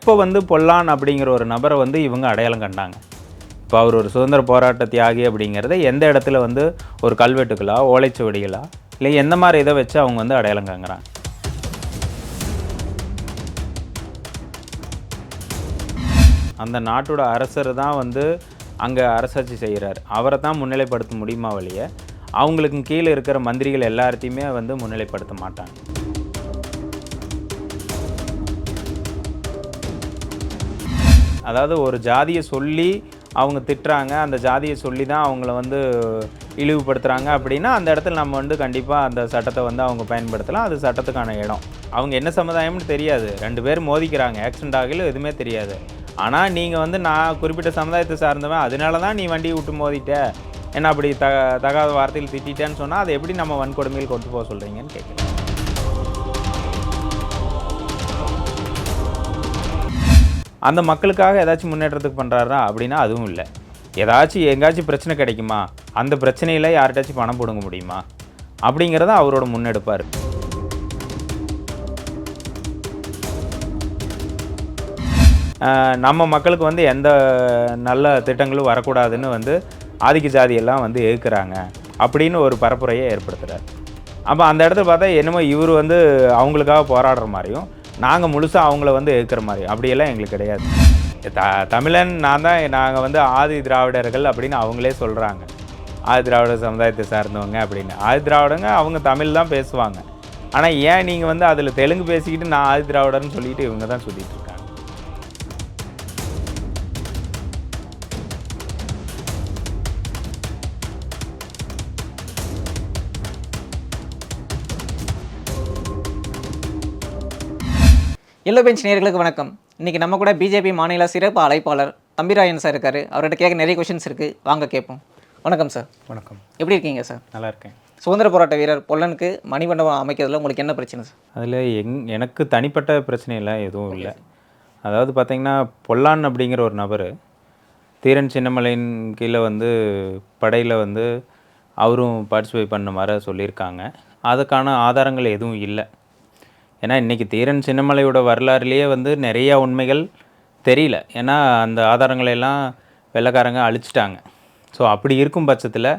எப்போ வந்து பொல்லான் அப்படிங்கிற ஒரு நபரை வந்து இவங்க அடையாளம் கண்டாங்க? இப்போ அவர் ஒரு சுதந்திர போராட்ட தியாகி அப்படிங்கிறத எந்த இடத்துல வந்து ஒரு கல்வெட்டுகளா, ஓலைச்சுவடிகளா, இல்லை எந்த மாதிரி இதை வச்சு அவங்க வந்து அடையாளம் காங்குறாங்க? அந்த நாட்டோட அரசர் தான் வந்து அங்கே அரசாட்சி செய்கிறார். அவரை தான் முன்னிலைப்படுத்த முடியுமா வழிய, அவங்களுக்கு கீழே இருக்கிற மந்திரிகள் எல்லாத்தையுமே வந்து முன்னிலைப்படுத்த மாட்டாங்க. அதாவது ஒரு ஜாதியை சொல்லி அவங்க திட்டுறாங்க, அந்த ஜாதியை சொல்லி தான் அவங்கள வந்து இழிவுபடுத்துகிறாங்க அப்படின்னா, அந்த இடத்துல நம்ம வந்து கண்டிப்பாக அந்த சட்டத்தை வந்து அவங்க பயன்படுத்தலாம். அது சட்டத்துக்கான இடம். அவங்க என்ன சமுதாயம்னு தெரியாது. 2 பேர் மோதிக்கிறாங்க, ஆக்சிடென்ட் ஆகல, எதுவுமே தெரியாது. ஆனால் நீங்கள் வந்து நான் குறிப்பிட்ட சமுதாயத்தை சார்ந்தவன், அதனால தான் நீ வண்டியை விட்டு மோதிட்ட, என்ன அப்படி தகாத வார்த்தையில் திட்டேன்னு சொன்னால், அதை எப்படி நம்ம வன்கொடுமையில் கொண்டு போக சொல்கிறீங்கன்னு கேட்குறேன். அந்த மக்களுக்காக ஏதாச்சும் முன்னேற்றத்துக்கு பண்ணுறாரா அப்படின்னா அதுவும் இல்லை. ஏதாச்சும் எங்கேயாச்சும் பிரச்சனை கிடைக்குமா, அந்த பிரச்சனையில் யார்கிட்டாச்சும் பணம் பிடுங்க முடியுமா அப்படிங்கிறத அவரோட முன்னெடுப்பார். நம்ம மக்களுக்கு வந்து எந்த நல்ல திட்டங்களும் வரக்கூடாதுன்னு வந்து ஆதிக்க ஜாதியெல்லாம் வந்து எதிர்க்கிறாங்க அப்படின்னு ஒரு பரப்புரையை ஏற்படுத்துகிறார். அப்போ அந்த இடத்துல பார்த்தா என்னமோ இவர் வந்து அவங்களுக்காக போராடுற மாதிரியும், நாங்கள் முழுசாக அவங்கள வந்து எதிர்க்கிற மாதிரியும் அப்படியெல்லாம் எங்களுக்கு கிடையாது. தமிழன் நாங்கள் வந்து ஆதி திராவிடர்கள் அப்படின்னு அவங்களே சொல்கிறாங்க. ஆதி திராவிட சமுதாயத்தை சார்ந்தவங்க அப்படின்னு. ஆதி திராவிடங்க அவங்க தமிழ் தான் பேசுவாங்க. ஆனால் ஏன் நீங்கள் வந்து அதில் தெலுங்கு பேசிக்கிட்டு நான் ஆதி திராவிடர்னு சொல்லிட்டு இவங்க தான் சொல்லிட்டு இருக்காங்க. எல்லோ பெஞ்ச் நேயர்களுக்கு வணக்கம். இன்றைக்கி நம்ம கூட பிஜேபி மாநில சிறப்பு அழைப்பாளர் தம்பிராயன் சார் இருக்கார். அவர்கிட்ட கேட்க நிறைய கொஷின்ஸ் இருக்குது, வாங்க கேட்போம். வணக்கம் சார். வணக்கம். எப்படி இருக்கீங்க சார்? நல்லா இருக்கேன். சுதந்திர போராட்ட வீரர் பொல்லனுக்கு மணிமண்டபம் அமைக்கிறதுல உங்களுக்கு என்ன பிரச்சனை சார்? அதில் எனக்கு தனிப்பட்ட பிரச்சனையெல்லாம் எதுவும் இல்லை. அதாவது பார்த்திங்கன்னா, பொல்லான் அப்படிங்கிற ஒரு நபர் தீரன் சின்னமலையின் கீழே வந்து படையில் வந்து அவரும் பார்ட்டிசிபேட் பண்ண மாதிரி சொல்லியிருக்காங்க. அதுக்கான ஆதாரங்கள் எதுவும் இல்லை. ஏன்னா இன்றைக்கி தீரன் சின்னமலையோட வரலாறுலேயே வந்து நிறையா உண்மைகள் தெரியல. ஏன்னா அந்த ஆதாரங்களெல்லாம் வெள்ளைக்காரங்க அழிச்சிட்டாங்க. ஸோ அப்படி இருக்கும் பட்சத்தில்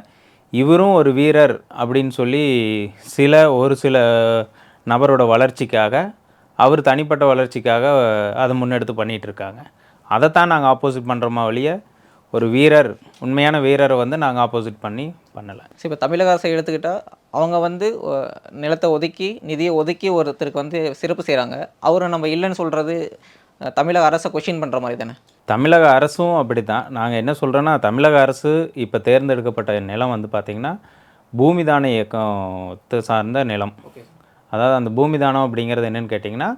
இவரும் ஒரு வீரர் அப்படின்னு சொல்லி ஒரு சில நபரோட வளர்ச்சிக்காக, அவர் தனிப்பட்ட வளர்ச்சிக்காக அதை முன்னெடுத்து பண்ணிகிட்ருக்காங்க. அதைத்தான் நாங்கள் ஆப்போசிட் பண்ணுறோமா வழிய ஒரு வீரர், உண்மையான வீரரை வந்து நாங்கள் ஆப்போசிட் பண்ணலை. சரி, இப்போ தமிழக அரசை எடுத்துக்கிட்டால் அவங்க வந்து நிலத்தை ஒதுக்கி நிதியை ஒதுக்கி ஒருத்தருக்கு வந்து சிறப்பு செய்கிறாங்க. அவரை நம்ம இல்லைன்னு சொல்கிறது தமிழக அரசை கொஷின் பண்ணுற மாதிரி தானே? தமிழக அரசும் அப்படி தான். நாங்கள் என்ன சொல்கிறோன்னா, தமிழக அரசு இப்போ தேர்ந்தெடுக்கப்பட்ட நிலம் வந்து பார்த்திங்கன்னா பூமிதான இயக்கத்தை சார்ந்த நிலம். அதாவது அந்த பூமிதானம் அப்படிங்கிறது என்னென்னு கேட்டிங்கன்னா,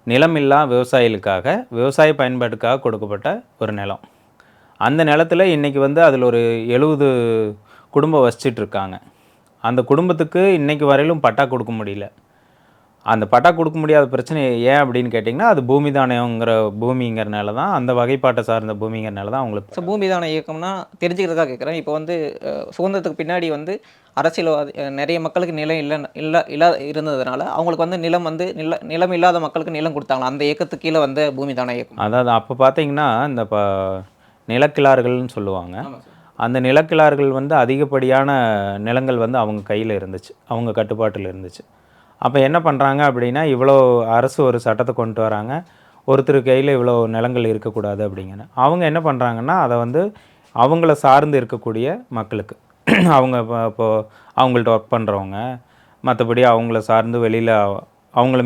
நிலமில்லா விவசாயிகளுக்காக, விவசாய பயன்பாட்டுக்காக கொடுக்கப்பட்ட ஒரு நிலம். அந்த நிலத்தில் இன்றைக்கி வந்து அதில் ஒரு 70 குடும்பம் வசிச்சிட்ருக்காங்க. அந்த குடும்பத்துக்கு இன்றைக்கி வரையிலும் பட்டா கொடுக்க முடியல. அந்த பட்டா கொடுக்க முடியாத பிரச்சனை ஏன் அப்படின்னு கேட்டிங்கன்னா, அது பூமிதானங்கிற பூமிங்கிறனால தான், அந்த வகைப்பாட்டை சார்ந்த பூமிங்கிறனால தான் அவங்களுக்கு. ஸோ பூமிதான இயக்கம்னா தெரிஞ்சுக்கிறதுக்காக கேட்குறேன். இப்போ வந்து சுதந்திரத்துக்கு பின்னாடி வந்து அரசியல்வாதி நிறைய மக்களுக்கு நிலம் இல்லாத இருந்ததுனால அவங்களுக்கு வந்து நிலம் இல்லாத மக்களுக்கு நிலம் கொடுத்தாங்களா? அந்த இயக்கத்துக்கு கீழே வந்து பூமிதான இயக்கம். அதாவது அப்போ பார்த்தீங்கன்னா இந்த நிலக்கிழார்கள்னு சொல்லுவாங்க. அந்த நிலக்கிழார்கள் வந்து அதிகப்படியான நிலங்கள் வந்து அவங்க கையில் இருந்துச்சு, அவங்க கட்டுப்பாட்டில் இருந்துச்சு. அப்போ என்ன பண்ணுறாங்க அப்படின்னா, இவ்வளோ அரசு ஒரு சட்டத்தை கொண்டு வராங்க, ஒருத்தர் கையில் இவ்வளோ நிலங்கள் இருக்கக்கூடாது அப்படிங்கிற. அவங்க என்ன பண்ணுறாங்கன்னா, அதை வந்து அவங்கள சார்ந்து இருக்கக்கூடிய மக்களுக்கு, அவங்க இப்போது அவங்கள்ட்ட ஒர்க் பண்ணுறவங்க, மற்றபடி அவங்கள சார்ந்து வெளியில் அவங்கள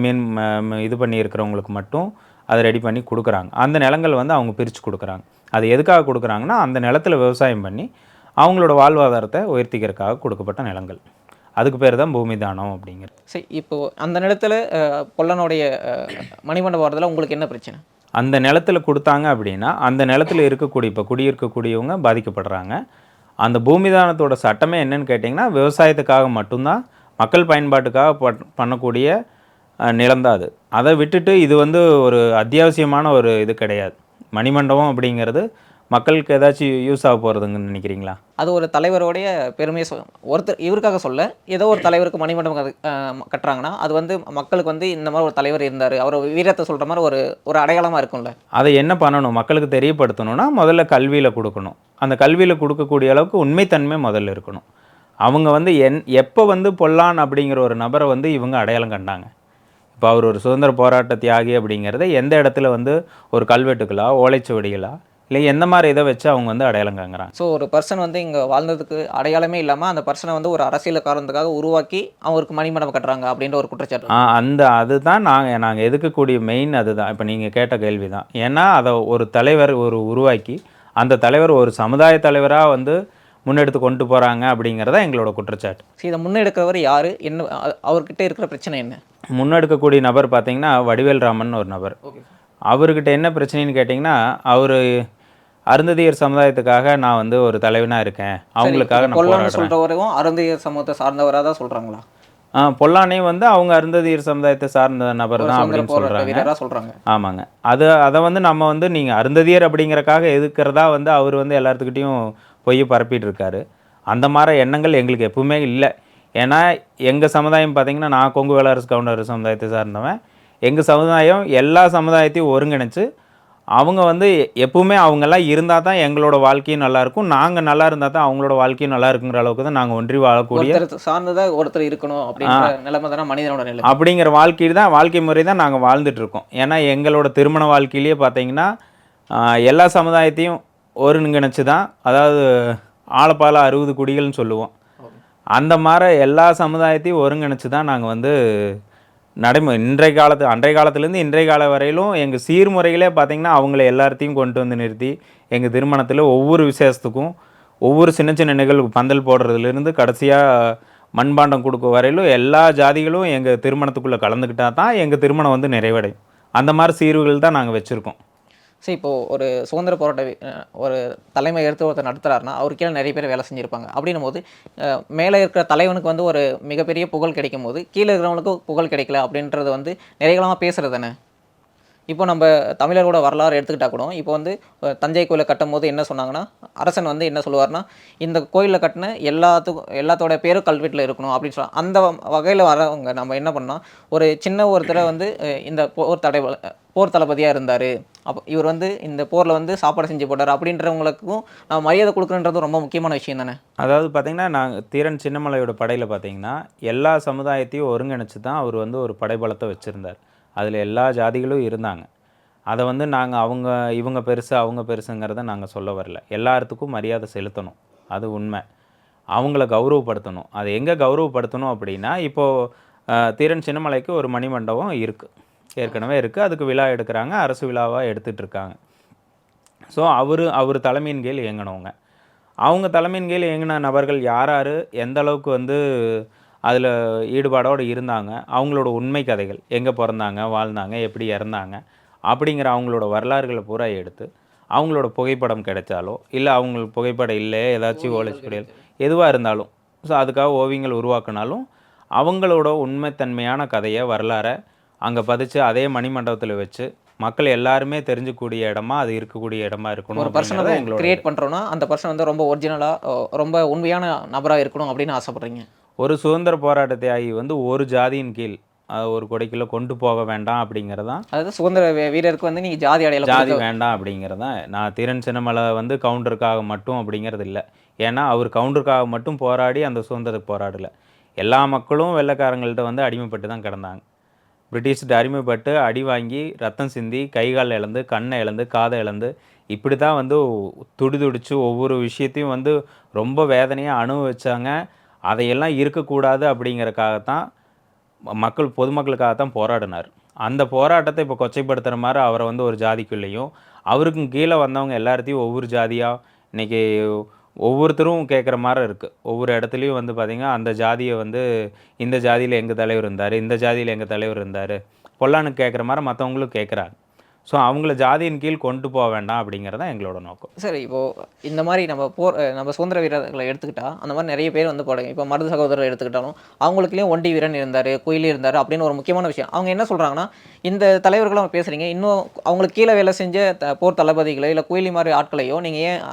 இது பண்ணி இருக்கிறவங்களுக்கு மட்டும் அதை ரெடி பண்ணி கொடுக்குறாங்க. அந்த நிலங்கள் வந்து அவங்க பிரித்து கொடுக்குறாங்க. அது எதுக்காக கொடுக்குறாங்கன்னா, அந்த நிலத்தில் விவசாயம் பண்ணி அவங்களோட வாழ்வாதாரத்தை உயர்த்திக்கிறதுக்காக கொடுக்கப்பட்ட நிலங்கள். அதுக்கு பேர் தான் பூமிதானம் அப்படிங்கிறது. சரி, இப்போது அந்த நிலத்தில் பொல்லனுடைய மணிமண்டபம் வரதில் உங்களுக்கு என்ன பிரச்சனை? அந்த நிலத்தில் கொடுத்தாங்க அப்படின்னா, அந்த நிலத்தில் இருக்கக்கூடிய இப்போ குடியிருக்கக்கூடியவங்க பாதிக்கப்படுறாங்க. அந்த பூமிதானத்தோட சட்டமே என்னன்னு கேட்டிங்கன்னா, விவசாயத்துக்காக மட்டும்தான், மக்கள் பயன்பாட்டுக்காக பண்ணக்கூடிய நிலம்தான் அது. அதை விட்டுட்டு இது வந்து ஒரு அத்தியாவசியமான ஒரு இது கிடையாது. மணிமண்டபம் அப்படிங்கிறது மக்களுக்கு ஏதாச்சும் யூஸ் ஆக போகிறதுங்கன்னு நினைக்கிறீங்களா? அது ஒரு தலைவருடைய பெருமையை ஒருத்தர் இவருக்காக சொல்ல, ஏதோ ஒரு தலைவருக்கு மணிமண்டபம் கட்டுறாங்கன்னா, அது வந்து மக்களுக்கு வந்து இந்த மாதிரி ஒரு தலைவர் இருந்தார், அவர் வீரத்தை சொல்கிற மாதிரி ஒரு ஒரு அடையாளமாக இருக்கும்ல. அதை என்ன பண்ணணும்? மக்களுக்கு தெரியப்படுத்தணும்னா, முதல்ல கல்வியில குடுக்கணும். அந்த கல்வியில குடுக்கக்கூடிய அளவுக்கு உண்மைத்தன்மை முதல்ல இருக்கணும். அவங்க வந்து எப்போ வந்து பொல்லான் அப்படிங்கிற ஒரு நபரை வந்து இவங்க அடையாளம் கண்டாங்க? இப்போ அவர் ஒரு சுதந்திர போராட்ட தியாகி அப்படிங்கிறத எந்த இடத்துல வந்து ஒரு கல்வெட்டுகளா, ஓலைச்சுவடிகளா, இல்லை எந்த மாதிரி இதை வச்சு அவங்க வந்து அடையாளம் காண்கிறாங்க? ஸோ ஒரு பர்சன் வந்து இங்கே வாழ்ந்ததுக்கு அடையாளமே இல்லாமல் அந்த பர்சனை வந்து ஒரு அரசியல் காரணத்துக்காக உருவாக்கி அவருக்கு மணிமண்டபம் கட்டுறாங்க அப்படின்ற ஒரு குற்றச்சாட்டு. அதுதான் நாங்கள் எதுக்கக்கூடிய மெயின் அதுதான். இப்போ நீங்கள் கேட்ட கேள்வி தான். ஏன்னா அதை ஒரு தலைவர் உருவாக்கி அந்த தலைவர் ஒரு சமுதாய தலைவராக வந்து முன்னெடுத்து கொண்டு போகிறாங்க அப்படிங்கிறத எங்களோட குற்றச்சாட்டு. சரி, இதை முன்னெடுக்கிறவர் யார், என்ன அவர்கிட்ட இருக்கிற பிரச்சனை என்ன? முன்னெடுக்கக்கூடிய நபர் பார்த்தீங்கன்னா வடிவேல் ராமன் ஒரு நபர். ஓகே. அவர்கிட்ட என்ன பிரச்சனைன்னு கேட்டிங்கன்னா, அவர் அருந்ததியர் சமுதாயத்துக்காக நான் வந்து ஒரு தலைவனாக இருக்கேன், அவங்களுக்காக நான் போராடுறேன் சொல்கிறவரையும் அருந்தையர் சமூகத்தை சார்ந்தவராக தான் சொல்கிறாங்களா? பொல்லானையும் வந்து அவங்க அருந்ததியர் சமுதாயத்தை சார்ந்த நபர் தான் அப்படின்னு சொல்கிறாங்க. ஆமாங்க. அதை வந்து நம்ம வந்து நீங்கள் அருந்ததியர் அப்படிங்கிறக்காக எதுக்கிறதா வந்து அவர் வந்து எல்லாத்துக்கிட்டையும் போய் பரப்பிட்டு இருக்காரு. அந்த மாதிரி எண்ணங்கள் எங்களுக்கு எப்பவுமே இல்லை. ஏன்னா எங்கள் சமுதாயம் பார்த்திங்கன்னா, நான் கொங்கு வேளாரசு கவுண்டர் சமுதாயத்தை சார்ந்தவன். எங்கள் சமுதாயம் எல்லா சமுதாயத்தையும் ஒருங்கிணைச்சு அவங்க வந்து எப்பவுமே அவங்கெல்லாம் இருந்தால் தான் எங்களோட வாழ்க்கையும் நல்லாயிருக்கும், நாங்கள் நல்லா இருந்தால் தான் அவங்களோட வாழ்க்கையும் நல்லா இருக்குங்கிற அளவுக்கு தான் நாங்கள் ஒன்றி வாழக்கூடிய சார்ந்ததாக ஒருத்தர் இருக்கணும் அப்படிங்கிற நிலைமை தானே மனிதனோட நிலை. அப்படிங்கிற வாழ்க்கை முறை தான் நாங்கள் வாழ்ந்துட்டுருக்கோம். ஏன்னா எங்களோட திருமண வாழ்க்கையிலேயே பார்த்தீங்கன்னா எல்லா சமுதாயத்தையும் ஒருங்கிணைச்சு தான், அதாவது ஆழப்பால 60 குடிகள்னு சொல்லுவோம், அந்த மாதிரி எல்லா சமுதாயத்தையும் ஒருங்கிணைச்சு தான் நாங்கள் வந்து அன்றைய காலத்துலேருந்து இன்றைய கால வரையிலும் எங்கள் சீர்முறைகளே பார்த்திங்கன்னா அவங்கள எல்லாத்தையும் கொண்டு வந்து நிறுத்தி எங்கள் திருமணத்தில் ஒவ்வொரு விசேஷத்துக்கும் ஒவ்வொரு சின்ன சின்ன நிகழ்வு பந்தல் போடுறதுலேருந்து கடைசியாக மண்பாண்டம் கொடுக்க வரையிலும் எல்லா ஜாதிகளும் எங்கள் திருமணத்துக்குள்ளே கலந்துக்கிட்டால் தான் எங்கள் திருமணம் வந்து நிறைவடையும். அந்த மாதிரி சீர்வுகள் தான் நாங்கள் வச்சுருக்கோம். சரி, இப்போது ஒரு சுதந்திர போராட்ட ஒரு தலைமை எடுத்து ஒருத்தர் நடத்துகிறாருன்னா அவருக்கு கீழே நிறைய பேர் வேலை செஞ்சுருப்பாங்க. அப்படின்னும் போது மேலே இருக்கிற தலைவனுக்கு வந்து ஒரு மிகப்பெரிய புகழ் கிடைக்கும் போது கீழே இருக்கிறவங்களுக்கும் புகழ் கிடைக்கல அப்படின்றது வந்து நிறைய காலமாக பேசுகிறது தானே. இப்போ நம்ம தமிழரோட வரலாறு எடுத்துக்கிட்டால் கூட இப்போ வந்து தஞ்சை கோயிலை கட்டும் போது என்ன சொன்னாங்கன்னா, அரசன் வந்து என்ன சொல்லுவார்னா, இந்த கோயிலில் கட்டின எல்லாத்தோட பேரும் கல்வெட்டில் இருக்கணும் அப்படின்னு சொல்லலாம். அந்த வகையில் வரவங்க நம்ம என்ன பண்ணால், ஒரு சின்ன ஒருத்தரை வந்து இந்த போர் தளபதியாக இருந்தார், அப்போ இவர் வந்து இந்த போரில் வந்து சாப்பாடு செஞ்சு போட்டார் அப்படின்றவங்களுக்கும் நம்ம மரியாதை கொடுக்குறன்றது ரொம்ப முக்கியமான விஷயம் தானே. அதாவது பார்த்திங்கன்னா, நாங்கள் தீரன் சின்னமலையோட படையில் பார்த்திங்கன்னா எல்லா சமுதாயத்தையும் ஒருங்கிணைச்சு தான் அவர் வந்து ஒரு படைபலத்தை வச்சுருந்தார். அதில் எல்லா ஜாதிகளும் இருந்தாங்க. அதை வந்து நாங்கள் இவங்க பெருசு அவங்க பெருசுங்கிறத நாங்கள் சொல்ல வரல. எல்லாத்துக்கும் மரியாதை செலுத்தணும், அது உண்மை. அவங்கள கௌரவப்படுத்தணும். அதை எங்கே கௌரவப்படுத்தணும் அப்படின்னா, இப்போது தீரன் சின்னமலைக்கு ஒரு மணிமண்டபம் இருக்குது, ஏற்கனவே இருக்குது. அதுக்கு விழா எடுக்கிறாங்க, அரசு விழாவாக எடுத்துகிட்ருக்காங்க. ஸோ அவர் தலைமையின் கீழ் இயங்கினவங்க. அவங்க தலைமையின் கீழ் இயங்கின நபர்கள் யார் யார் எந்த அளவுக்கு வந்து அதில் ஈடுபாடோடு இருந்தாங்க, அவங்களோட உண்மை கதைகள், எங்கே பிறந்தாங்க, வாழ்ந்தாங்க, எப்படி இறந்தாங்க அப்படிங்கிற அவங்களோட வரலாறுகளை பூரா எடுத்து அவங்களோட புகைப்படம் கிடைச்சாலோ, இல்லை அவங்களுக்கு புகைப்படம் இல்லை ஏதாச்சும் ஓலைச்சுவடிகள் எதுவாக இருந்தாலும், ஸோ அதுக்காக ஓவியங்கள் உருவாக்கினாலும் அவங்களோட உண்மைத்தன்மையான கதையை வரலாறை அங்கே பதிச்சு அதே மணிமண்டபத்தில் வச்சு மக்கள் எல்லாருமே தெரிஞ்சுக்கூடிய இடமா அது இருக்கக்கூடிய இடமா இருக்கணும். ஒரு பர்சனை கிரியேட் பண்ணுறோன்னா அந்த பர்சன் வந்து ரொம்ப ஒரிஜினலாக ரொம்ப உண்மையான நபராக இருக்கணும் அப்படின்னு ஆசைப்பட்றீங்க. ஒரு சுதந்திர போராட்ட தியாகி வந்து ஒரு ஜாதியின் கீழ் ஒரு கொடைக்குள்ளே கொண்டு போக வேண்டாம் அப்படிங்கிறதான். அதாவது சுதந்திர வீரருக்கு வந்து நீங்கள் ஜாதி வேண்டாம் அப்படிங்கிறதான். நான் தீரன் சின்னமலை வந்து கவுண்டருக்காக மட்டும் அப்படிங்கிறது இல்லை. ஏன்னா அவர் கவுண்டருக்காக மட்டும் போராடி அந்த சுதந்திரத்துக்கு போராடலை. எல்லா மக்களும் வெள்ளைக்காரங்கள்ட்ட வந்து அடிமைப்பட்டு தான் கிடந்தாங்க. பிரிட்டிஷ்கிட்ட அடிமைப்பட்டு அடி வாங்கி ரத்தம் சிந்தி கைகால் இழந்து கண்ணை இழந்து காதை இழந்து இப்படி தான் வந்து துடிதுடிச்சு ஒவ்வொரு விஷயத்தையும் வந்து ரொம்ப வேதனையாக அனுபவிச்சாங்க. அதையெல்லாம் இருக்கக்கூடாது அப்படிங்கிறக்காகத்தான் பொதுமக்களுக்காகத்தான் போராடினார். அந்த போராட்டத்தை இப்போ கொச்சைப்படுத்துகிற மாதிரி அவரை வந்து ஒரு ஜாதிக்குள்ளேயும் அவருக்கும் கீழே வந்தவங்க எல்லாத்தையும் ஒவ்வொரு ஜாதியாக இன்றைக்கி ஒவ்வொருத்தரும் கேட்குற மாதிரி இருக்குது. ஒவ்வொரு இடத்துலையும் வந்து பார்த்திங்கன்னா அந்த ஜாதியை வந்து இந்த ஜாதியில் எங்கள் தலைவர் இருந்தார், இந்த ஜாதியில் எங்கள் தலைவர் இருந்தார், பொல்லானுக்கு கேட்குற மாதிரி மற்றவங்களும் கேட்குறாங்க. ஸோ அவங்கள ஜாதியின் கீழ் கொண்டு போக வேண்டாம் அப்படிங்கிறது தான் எங்களோட நோக்கம். சரி, இப்போது இந்த மாதிரி நம்ம சுதந்திர வீரர்களை எடுத்துக்கிட்டா அந்த மாதிரி நிறைய பேர் வந்து போடுங்க. இப்போ மருது சகோதரர் எடுத்துக்கிட்டாலும் அவங்களுக்குலேயும் ஒண்டி வீரன் இருந்தார், குயிலி இருந்தார் அப்படின்னு ஒரு முக்கியமான விஷயம். அவங்க என்ன சொல்கிறாங்கன்னா, இந்த தலைவர்களும் பேசுகிறீங்க, இன்னும் அவங்களுக்கு கீழே வேலை செஞ்ச போர் தளபதிகளோ இல்லை குயிலி மாதிரி ஆட்களையோ நீங்கள் ஏன்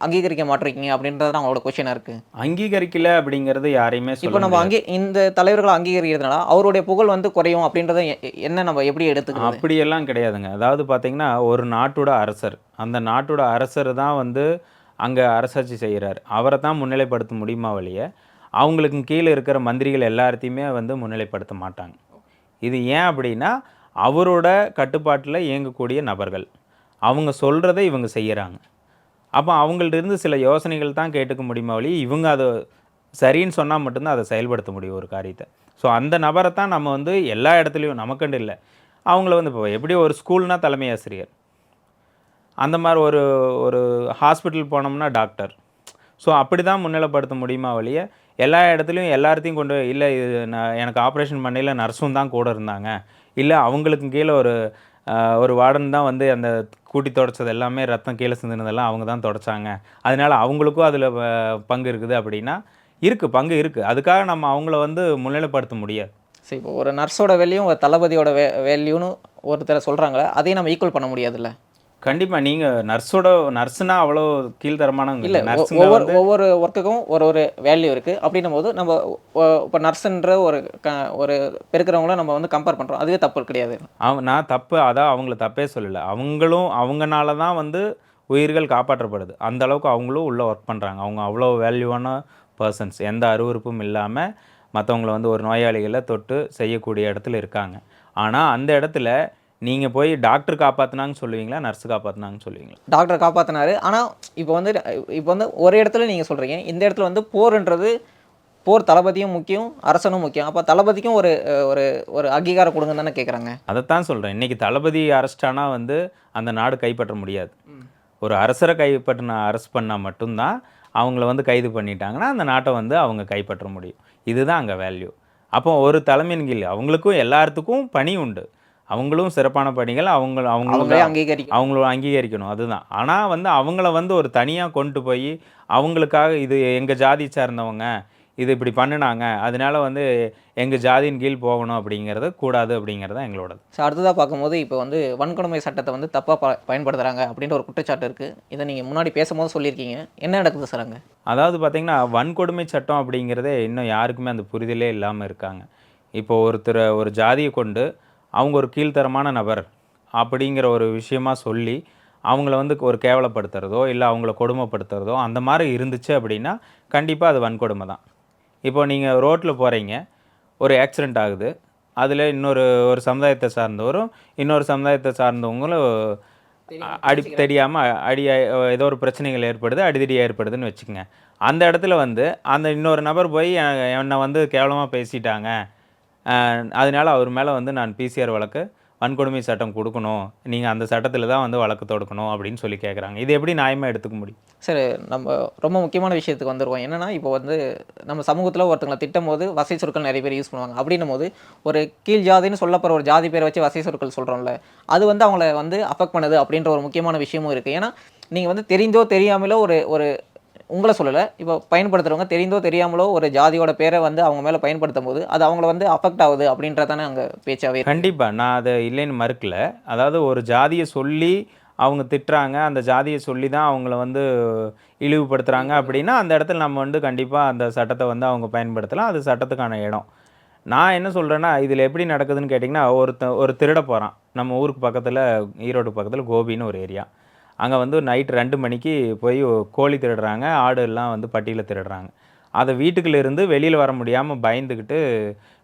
அங்கீகரிக்க மாட்டிருக்கீங்க அப்படின்றது தான் அவங்களோட கொஸ்டினாக இருக்குது. அங்கீகரிக்கல அப்படிங்கிறது யாரையுமே இப்போ சொல்ல நம்ம முடியாது. இந்த தலைவர்களை அங்கீகரிக்கிறதுனால அவருடைய புகழ் வந்து குறையும் அப்படின்றத என்ன நம்ம எப்படி எடுத்துக்கிறது? அப்படியெல்லாம் கிடையாதுங்க. அதாவது பார்த்தீங்கன்னா, ஒரு நாட்டோட அரசர், அந்த நாட்டோட அரசர் தான் வந்து அங்கே அரசாட்சி செய்கிறார். அவரை தான் முன்னிலைப்படுத்த முடியுமா வழிய, அவங்களுக்கு கீழே இருக்கிற மந்திரிகள் எல்லாத்தையுமே வந்து முன்னிலைப்படுத்த மாட்டாங்க. இது ஏன் அப்படின்னா, அவரோட கட்டுப்பாட்டில் இயங்கக்கூடிய நபர்கள். அவங்க சொல்கிறத இவங்க செய்கிறாங்க. அப்போ அவங்கள்ட்ட இருந்து சில யோசனைகள் தான் கேட்டுக்க முடியுமா வழி, இவங்க அதை சரின்னு சொன்னால் மட்டும்தான் அதை செயல்படுத்த முடியும் ஒரு காரியத்தை. ஸோ அந்த நபரை தான் நம்ம வந்து எல்லா இடத்துலையும் நமக்குண்டு இல்லை, அவங்கள வந்து இப்போ எப்படி ஒரு ஸ்கூல்னா தலைமை ஆசிரியர், அந்த மாதிரி ஒரு ஒரு ஹாஸ்பிட்டல் போனோம்னா டாக்டர். ஸோ அப்படி தான் முன்னிலைப்படுத்த முடியுமா வழிய, எல்லா இடத்துலையும் எல்லாத்தையும் கொண்டு இல்லை இது நான் எனக்கு ஆப்ரேஷன் பண்ணையில் நர்ஸும் தான் கூட இருந்தாங்க, இல்லை அவங்களுக்கு கீழே ஒரு வார்டன் தான் வந்து அந்த கூட்டி தொடச்சது எல்லாமே ரத்தம் கீழே சிந்தினதெல்லாம் அவங்க தான் தொடச்சாங்க, அதனால அவங்களுக்கும் அதில் பங்கு இருக்குது அப்படின்னா, இருக்குது, பங்கு இருக்குது. அதுக்காக நம்ம அவங்கள வந்து முன்னிலைப்படுத்த முடியாது. சரி, இப்போ ஒரு நர்ஸோட வேல்யூயும் ஒரு தளபதியோட வேல்யூன்னு ஒருத்தரை சொல்கிறாங்களே, அதையும் நம்ம ஈக்குவல் பண்ண முடியாதுல்ல? கண்டிப்பாக நீங்கள் நர்ஸுனா அவ்வளோ கீழ்த்தரமானவங்க இல்லை, நர்ஸுங்க வந்து ஒவ்வொரு ஒர்க்குக்கும் ஒரு ஒரு வேல்யூ இருக்குது. அப்படின்னும் போது நம்ம இப்போ நர்ஸுன்ற ஒரு பெருக்கிறவங்கள நம்ம வந்து கம்பேர் பண்ணுறோம், அதுவே தப்பு கிடையாது. நான் தப்பு அதான் அவங்கள தப்பே சொல்லலை. அவங்கனால தான் வந்து உயிர்கள் காப்பாற்றப்படுது. அந்த அளவுக்கு அவங்களும் உள்ளே ஒர்க் பண்ணுறாங்க. அவங்க அவ்வளோ வேல்யூவான பர்சன்ஸ், எந்த அருவருப்பும் இல்லாமல் மற்றவங்கள வந்து ஒரு நோயாளிகளை தொட்டு செய்யக்கூடிய இடத்துல இருக்காங்க. ஆனால் அந்த இடத்துல நீங்கள் போய் டாக்டர் காப்பாற்றினாங்கன்னு சொல்லுவீங்களா, நர்ஸு காப்பாற்றினாங்கன்னு சொல்லுவீங்களா? டாக்டர் காப்பாற்றினாரு. ஆனால் இப்போ வந்து ஒரு இடத்துல நீங்கள் சொல்கிறீங்க, இந்த இடத்துல வந்து போர் தளபதியும் முக்கியம், அரசனும் முக்கியம். அப்போ தளபதிக்கும் ஒரு ஒரு ஒரு அங்கீகாரம் கொடுங்கன்னு தானே கேட்குறாங்க. அதைத்தான் சொல்கிறேன். இன்றைக்கி தளபதி அரெஸ்டானா வந்து அந்த நாடு கைப்பற்ற முடியாது. ஒரு அரசரை அரெஸ்ட் பண்ணால் மட்டும்தான் அவங்கள வந்து கைது பண்ணிட்டாங்கன்னா அந்த நாட்டை வந்து அவங்க கைப்பற்ற முடியும். இதுதான் அங்கே வேல்யூ. அப்போ ஒரு தலைமையின் கீழ் அவங்களுக்கும் எல்லாத்துக்கும் பணி உண்டு. அவங்களும் சிறப்பான பணிகள் அவங்களே அவங்கள அங்கீகரிக்கணும், அதுதான். ஆனால் வந்து அவங்கள வந்து ஒரு தனியாக கொண்டு போய் அவங்களுக்காக இது எங்கள் ஜாதி சார்ந்தவங்க இது இப்படி பண்ணினாங்க, அதனால வந்து எங்கள் ஜாதியின் கீழ் போகணும் அப்படிங்கிறது கூடாது அப்படிங்கிறது தான் எங்களோடது. ஸோ அடுத்ததாக பார்க்கும்போது இப்போ வந்து வன்கொடுமை சட்டத்தை வந்து தப்பாக பயன்படுத்துகிறாங்க அப்படின்ற ஒரு குற்றச்சாட்டு இருக்குது. இதை நீங்கள் முன்னாடி பேசும்போது சொல்லியிருக்கீங்க. என்ன நடக்குது சார் அங்கே? அதாவது பார்த்திங்கன்னா, வன்கொடுமை சட்டம் அப்படிங்கிறதே இன்னும் யாருக்குமே அந்த புரிதலே இல்லாமல் இருக்காங்க. இப்போ ஒரு ஜாதியை கொண்டு அவங்க ஒரு கீழ்த்தரமான நபர் அப்படிங்கிற ஒரு விஷயமா சொல்லி அவங்கள வந்து ஒரு கேவலப்படுத்துறதோ இல்லை அவங்கள கொடுமைப்படுத்துறதோ அந்த மாதிரி இருந்துச்சு அப்படின்னா கண்டிப்பாக அது வன்கொடுமை தான். இப்போ நீங்கள் ரோட்டில் போகிறீங்க, ஒரு ஆக்சிடெண்ட் ஆகுது, அதில் ஒரு சமுதாயத்தை சார்ந்தவரும் இன்னொரு சமுதாயத்தை சார்ந்தவங்களும் தெரியாமல் ஏதோ ஒரு பிரச்சனைகள் ஏற்படுது, அடிதடி ஏற்படுதுன்னு வச்சுக்கோங்க. அந்த இடத்துல வந்து அந்த இன்னொரு நபர் போய் என்னை வந்து கேவலமாக பேசிட்டாங்க, அதனால அவர் மேலே வந்து நான் பிசிஆர் வழக்கு வன்கொடுமை சட்டம் கொடுக்கணும், நீங்கள் அந்த சட்டத்தில் தான் வந்து வழக்கு தொடுக்கணும் அப்படின்னு சொல்லி கேட்குறாங்க. இது எப்படி நியாயமாக எடுத்துக்க முடியும்? சரி, நம்ம ரொம்ப முக்கியமான விஷயத்துக்கு வந்துடுவோம். என்னென்னா, இப்போ வந்து நம்ம சமூகத்தில் ஒருத்தங்களை திட்டும் போது வசை சொற்கள் நிறைய பேர் யூஸ் பண்ணுவாங்க. அப்படின்னும் போது ஒரு கீழ் ஜாதின்னு சொல்லப்படுற ஒரு ஜாதி பேரை வச்சு வசை சொற்கள் சொல்கிறோம்ல, அது வந்து அவங்கள வந்து அஃபெக்ட் பண்ணுது அப்படின்ற ஒரு முக்கியமான விஷயமும் இருக்குது. ஏன்னா நீங்கள் வந்து தெரிந்தோ தெரியாமலோ ஒரு உங்களை சொல்லலை, இப்போ பயன்படுத்துகிறவங்க தெரிந்தோ தெரியாமலோ ஒரு ஜாதியோட பேரை வந்து அவங்க மேலே பயன்படுத்தும் போது அது அவங்கள வந்து அஃபெக்ட் ஆகுது அப்படின்றதானே அங்கே பேச்சாவே. கண்டிப்பாக நான் அதை இல்லைன்னு மறுக்கல. அதாவது ஒரு ஜாதியை சொல்லி அவங்க திட்டுறாங்க, அந்த ஜாதியை சொல்லி தான் அவங்கள வந்து இழிவுபடுத்துகிறாங்க அப்படின்னா அந்த இடத்துல நம்ம வந்து கண்டிப்பாக அந்த சட்டத்தை வந்து அவங்க பயன்படுத்தலாம், அது சட்டத்துக்கான இடம். நான் என்ன சொல்கிறேன்னா, இதில் எப்படி நடக்குதுன்னு கேட்டிங்கன்னா, ஒரு திருட போகிறான். நம்ம ஊருக்கு பக்கத்தில், ஈரோடு பக்கத்தில் கோபின்னு ஒரு ஏரியா. அங்கே வந்து நைட்டு 2 மணிக்கு போய் கோழி திருடுறாங்க, ஆடு எல்லாம் வந்து பட்டியில் திருடுறாங்க. அதை வீட்டுக்குள்ளேருந்து வெளியில் வர முடியாமல் பயந்துக்கிட்டு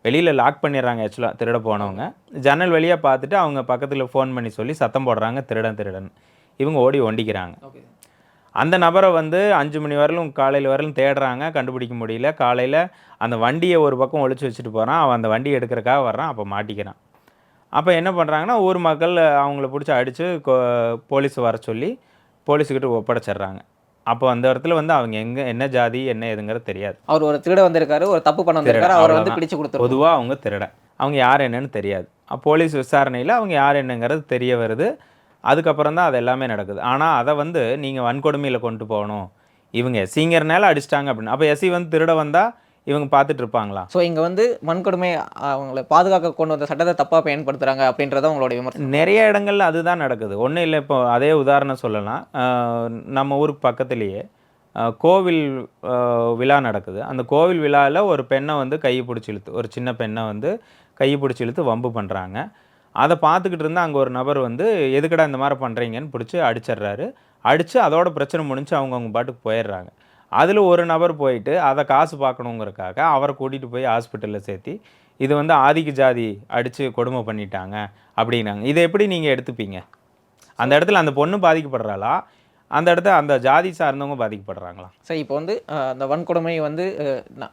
வெளியில் லாக் பண்ணிடுறாங்க. ஆக்சுவலாக திருட போனவங்க ஜன்னல் வழியாக பார்த்துட்டு அவங்க பக்கத்தில் ஃபோன் பண்ணி சொல்லி சத்தம் போடுறாங்க, திருடன். இவங்க ஓடி ஒண்டிக்கிறாங்க. அந்த நபரை வந்து 5 மணி வரலும் காலையில் வரலும் தேடுறாங்க, கண்டுபிடிக்க முடியல. காலையில் அந்த வண்டியை ஒரு பக்கம் ஒளிச்சு வச்சுட்டு போகிறான், அவன் அந்த வண்டியை எடுக்கிறக்காக வர்றான், அப்போ மாட்டிக்கிறான். அப்போ என்ன பண்ணுறாங்கன்னா, ஊர் மக்கள் அவங்கள பிடிச்சி அடித்து போலீஸ் வர சொல்லி போலீஸுக்கிட்ட ஒப்படைச்சிட்றாங்க. அப்போ அந்த இடத்துல வந்து அவங்க என்ன ஜாதி என்ன ஏதுங்கிறது தெரியாது. அவர் ஒரு திருட வந்திருக்காரு, ஒரு தப்பு பண்ண வந்திருக்காரு, அவரை வந்து பிடிச்சு கொடுத்து பொதுவாக அவங்க திருட, அவங்க யார் என்னன்னு தெரியாது. போலீஸ் விசாரணையில் அவங்க யார் என்னங்கிறது தெரிய வருது. அதுக்கப்புறம் தான் அது எல்லாமே நடக்குது. ஆனால் அதை வந்து நீங்கள் வன்கொடுமையில் கொண்டு போகணும், இவங்க எஸ்சிங்கிறனால அடிச்சிட்டாங்க அப்படின்னு, அப்போ எஸ்சி வந்து திருட வந்தால் இவங்க பார்த்துட்டு இருப்பாங்களா? ஸோ இங்கே வந்து வன்கொடுமை அவங்கள பாதுகாக்க கொண்டு வந்த சட்டத்தை தப்பாக பயன்படுத்துகிறாங்க அப்படின்றத உங்களோட விமர்சனம். நிறைய இடங்கள்ல அதுதான் நடக்குது. ஒண்ணும் இல்ல, இப்போ அதே உதாரணம் சொல்லலாம். நம்ம ஊருக்கு பக்கத்திலேயே கோவில் விழா நடக்குது. அந்த கோவில் விழால ஒரு பெண்ணை வந்து கைய பிடிச்சு இழுத்து, ஒரு சின்ன பெண்ணை வந்து கைய பிடிச்சு இழுத்து வம்பு பண்றாங்க. அத பார்த்துக்கிட்டு இருந்த அங்க ஒரு நபர் வந்து, "எதுக்குடா இந்த மாரி பண்றீங்கன்னு?" புடிச்சு அடிச்சிடுறாரு. அடிச்சு அதோட பிரச்சனை முடிஞ்சு அவங்க பாட்டுக்கு போயிடுறாங்க. அதில ஒரு நபர் போயிட்டு அத காசு பார்க்கணுங்கிறதுக்காக அவர கூட்டிட்டு போய் ஹாஸ்பிட்டல்ல சேர்த்தி, இது வந்து ஆதிக்க ஜாதி அடிச்சு கொடுமை பண்ணிட்டாங்க அப்படின்னாங்க. இத எப்படி நீங்க எடுத்துப்பீங்க? அந்த இடத்துல அந்த பொண்ணு பாதிக்கப்படுறாளா? அந்த இடத்துல அந்த ஜாதி சார்ந்தவங்க பாதிக்கப்படுறாங்களா? சரி, இப்போ வந்து அந்த வன்கொடுமை வந்து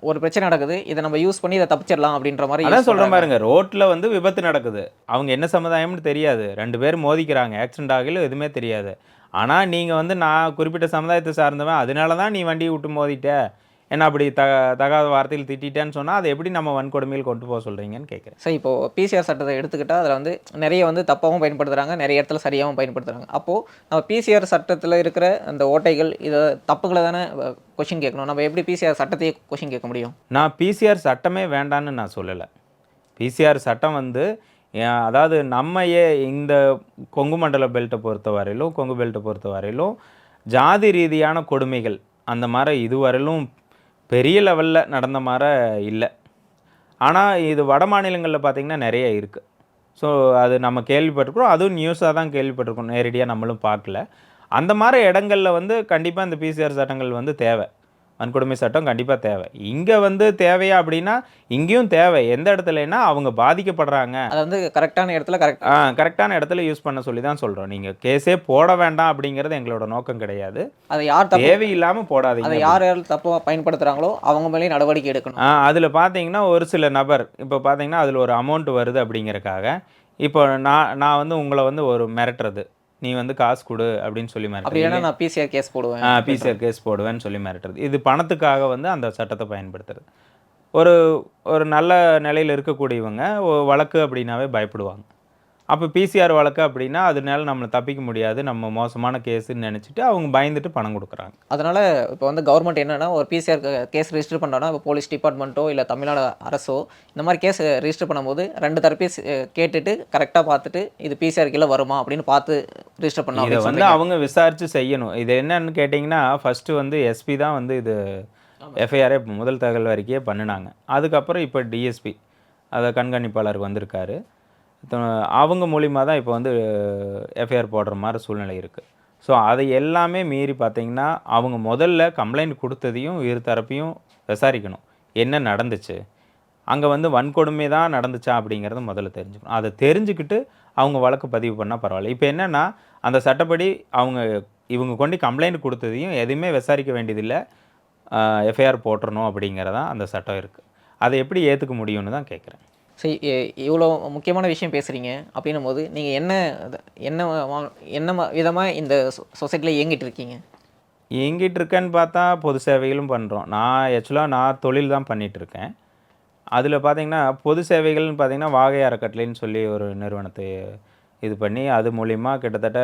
ஒரு பிரச்சனை நடக்குது, இதை நம்ம யூஸ் பண்ணி இதை தப்பிச்சிடலாம் அப்படின்ற மாதிரி அதான் யூஸ் சொல்றேன் பண்றாங்க. பாருங்க. ரோட்ல வந்து விபத்து நடக்குது. அவங்க என்ன சமுதாயம்னு தெரியாது. 2 பேரும் மோதிக்கிறாங்க. ஆக்சிடென்ட் ஆகல எதுவுமே தெரியாது. ஆனா நீங்க வந்து நான் குறிப்பிட்ட சமுதாயத்த சார்ந்தவன், அதனால தான் நீ வண்டிய விட்டு மோதிட்ட. என்ன அப்படி தகாத வார்த்தையில் திட்டிட்டேன்னு சொன்னா, அத எப்படி நம்ம வன்கொடுமையில் கொண்டு போக சொல்றீங்கன்னு கேட்கிறேன். சரி, இப்போ பிசிஆர் சட்டத்தை எடுத்துக்கிட்டா அதில் வந்து நிறைய வந்து தப்பாகவும் பயன்படுத்துகிறாங்க, நிறைய இடத்துல சரியாகவும் பயன்படுத்துகிறாங்க. அப்போது நம்ம பிசிஆர் சட்டத்தில் இருக்கிற அந்த ஓட்டைகள் இதை தப்புகளை தானே கொஷின் கேட்கணும். நம்ம எப்படி பிசிஆர் சட்டத்தையே கொஷின் கேட்க முடியும்? நான் பிசிஆர் சட்டமே வேண்டான்னு நான் சொல்லல. பிசிஆர் சட்டம் வந்து அதாவது நம்ம இந்த கொங்கு மண்டல பெல்ட்டை பொறுத்தவரையிலும், கொங்கு பெல்ட்டை பொறுத்தவரையிலும் ஜாதி ரீதியான கொடுமைகள் அந்த மாரி இதுவரையிலும் பெரிய லெவல்ல நடந்த மாரி இல்ல. ஆனா இது வட மாநிலங்கள்ல பார்த்தீங்கன்னா நெறைய இருக்கு. ஸோ அது நம்ம கேள்விப்பட்டிருக்கிறோம். அதுவும் நியூஸா தான் கேள்விப்பட்டிருக்கோம். நேரடியா நம்மளும் பார்க்கல. அந்த மாரி இடங்கள்ல வந்து கண்டிப்பா இந்த பிசிஆர் சட்டங்கள் வந்து தேவை. வன்கொடுமை சட்டம் கண்டிப்பா தேவை. இங்க வந்து தேவையா அப்படின்னா, இங்கேயும் தேவை. எந்த இடத்துலன்னா, அவங்க பாதிக்கப்படுறாங்க. அது வந்து கரெக்டான இடத்துல கரெக்ட். கரெக்டான இடத்துல யூஸ் பண்ண சொல்லி தான் சொல்றோம். நீங்க கேஸே போட வேண்டாம் அப்படிங்கிறது எங்களோட நோக்கம் கிடையாது. அதை யார் தப்பு, தேவையில்லாம போடாதீங்க. அதை யார் யார் தப்பாக பயன்படுத்துகிறாங்களோ அவங்க மேலேயும் நடவடிக்கை எடுக்கணும். அதுல பார்த்தீங்கன்னா, ஒரு சில நபர் இப்போ பார்த்தீங்கன்னா, அதுல ஒரு அமௌண்ட் வருது அப்படிங்கிறக்காக, இப்போ நான் வந்து உங்கள வந்து ஒரு மிரட்டுறது. நீ வந்து காசு குடு அப்படின்னு சொல்லி அப்படி மிரட்டுறது. இல்லைன்னா நான் பிசிஆர் கேஸ் போடுவேன். பிசிஆர் கேஸ் போடுவேன்னு சொல்லி மிரட்டுறது. இது பணத்துக்காக வந்து அந்த சட்டத்த பயன்படுத்துறது. ஒரு ஒரு நல்ல நிலையில இருக்கக்கூடியவங்க வழக்கு அப்படின்னாவே பயப்படுவாங்க. அப்போ பிசிஆர் வழக்கு அப்படின்னா, அதனால நம்மள தப்பிக்க முடியாது. நம்ம மோசமான கேஸுன்னு நெனச்சுட்டு அவங்க பயந்துட்டு பணம் குடுக்குறாங்க. அதனால இப்போ வந்து கவர்மெண்ட் என்னன்னா, ஒரு பிசிஆர் கேஸ் ரெஜிஸ்டர் பண்ணுறோன்னா, இப்போ போலீஸ் டிபார்ட்மெண்ட்டோ இல்லை தமிழ்நாடு அரசோ இந்த மாதிரி கேஸ் ரெஜிஸ்டர் பண்ணும்போது 2 தரப்பையும் கேட்டுட்டு கரெக்டாக பார்த்துட்டு இது பிசிஆர் கீழ வருமா அப்படின்னு பார்த்து ரெஜிஸ்டர் பண்ணணும் இத அப்படின்னு வந்து சொல்றீங்க. அவங்க விசாரிச்சு செய்யணும். இது என்னன்னு கேட்டீங்கன்னா, ஃபர்ஸ்ட்டு வந்து எஸ்பி தான் வந்து இது எஃப்ஐஆரே முதல் தகவல் அறிக்கையே பண்ணுனாங்க. அதுக்கப்புறம் இப்போ டிஎஸ்பி கண்காணிப்பாளர் வந்திருக்காரு. த அவங்க மூலியமா தான் இப்போ வந்து எஃப்ஐஆர் போடுற மாரி சூழ்நிலை இருக்கு. ஸோ அதை எல்லாமே மீறி பார்த்தீங்கன்னா, அவங்க முதல்ல கம்ப்ளைண்ட் குடுத்ததையும் இரு தரப்பையும் விசாரிக்கணும். என்ன நடந்துச்சு? அங்க வந்து வன்கொடுமை தான் நடந்துச்சா அப்படிங்கிறத முதல்ல தெரிஞ்சுக்கணும். அத தெரிஞ்சுக்கிட்டு அவங்க வழக்கு பதிவு பண்ணா பரவால்ல. இப்ப என்னன்னா, அந்த சட்டப்படி இவங்க கொண்டு கம்ப்ளைண்ட் குடுத்ததையும் எதையுமே விசாரிக்க வேண்டியதில்ல. எஃப்ஐஆர் போட்டுறணும் அப்படிங்கிறதான் அந்த சட்டம் இருக்கு. அத எப்படி ஏத்துக்க முடியும்னு தான் கேட்கிறேன். சரி, இவ்வளோ முக்கியமான விஷயம் பேசுகிறீங்க அப்படின்னும் போது நீங்கள் என்ன விதமாக இந்த சொசைட்டியில் இயங்கிட்டு இருக்கீங்க? இயங்கிட்டு இருக்கேன்னு பார்த்தா பொது சேவைகளும் பண்றோம். நான் தொழில் தான் பண்ணிட்டு இருக்கேன். அதில பார்த்தீங்கன்னா, பொது சேவைகள்னு பார்த்தீங்கன்னா, வாகை அறக்கட்டளைன்னு சொல்லி ஒரு நிறுவனத்தை இது பண்ணி, அது மூலியமா கிட்டத்தட்ட